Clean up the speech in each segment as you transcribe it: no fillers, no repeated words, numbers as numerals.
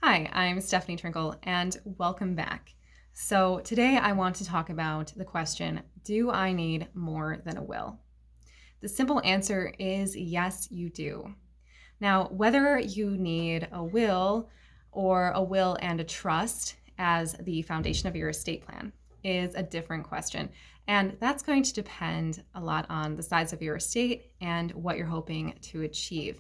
Hi, I'm Stephanie Trinkle, and welcome back. So, today I want to talk about the question, do I need more than a will? The simple answer is yes, you do. Now, whether you need a will or a will and a trust as the foundation of your estate plan is a different question. And that's going to depend a lot on the size of your estate and what you're hoping to achieve.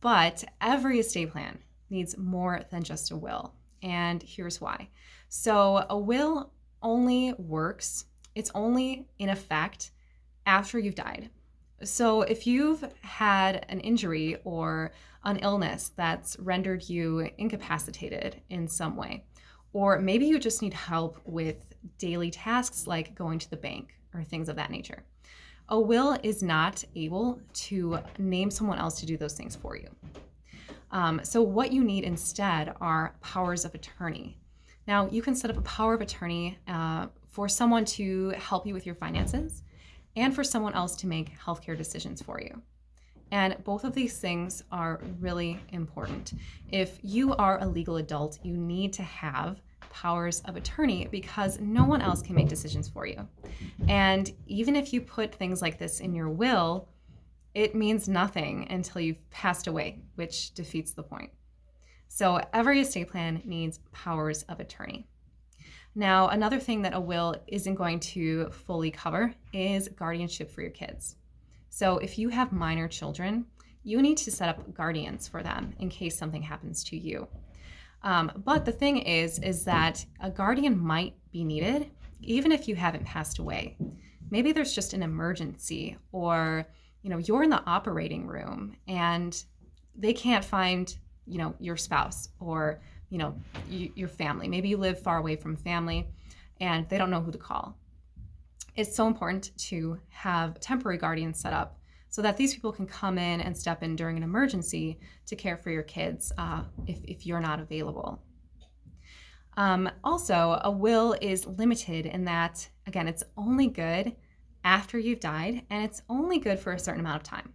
But every estate plan needs more than just a will. And here's why. So, a will only works, it's only in effect after you've died. So, if you've had an injury or an illness that's rendered you incapacitated in some way, or maybe you just need help with daily tasks like going to the bank or things of that nature, a will is not able to name someone else to do those things for you. So, what you need instead are powers of attorney. Now, you can set up a power of attorney for someone to help you with your finances and for someone else to make healthcare decisions for you. And both of these things are really important. If you are a legal adult, you need to have powers of attorney because no one else can make decisions for you. And even if you put things like this in your will, it means nothing until you've passed away, which defeats the point. So every estate plan needs powers of attorney. Now, another thing that a will isn't going to fully cover is guardianship for your kids. So if you have minor children, you need to set up guardians for them in case something happens to you. But the thing is that a guardian might be needed even if you haven't passed away. Maybe there's just an emergency, or you're in the operating room and they can't find your spouse or your family. Maybe you live far away from family and they don't know who to call. It's so important to have temporary guardians set up so that these people can come in and step in during an emergency to care for your kids if you're not available. Also, a will is limited in that, again, it's only good after you've died, and it's only good for a certain amount of time.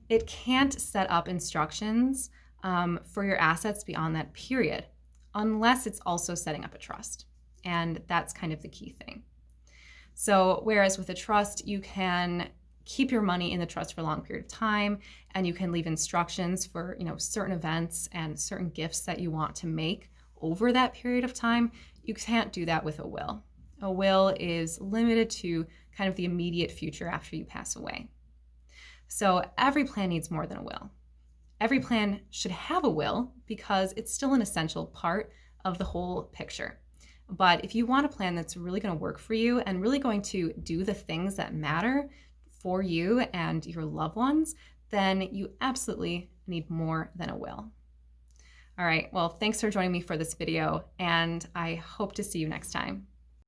It can't set up instructions for your assets beyond that period, unless it's also setting up a trust. And that's kind of the key thing. So whereas with a trust, you can keep your money in the trust for a long period of time, and you can leave instructions for certain events and certain gifts that you want to make over that period of time, you can't do that with a will. A will is limited to kind of the immediate future after you pass away. So every plan needs more than a will. Every plan should have a will because it's still an essential part of the whole picture. But if you want a plan that's really going to work for you and really going to do the things that matter for you and your loved ones, then you absolutely need more than a will. All right, well, thanks for joining me for this video, and I hope to see you next time.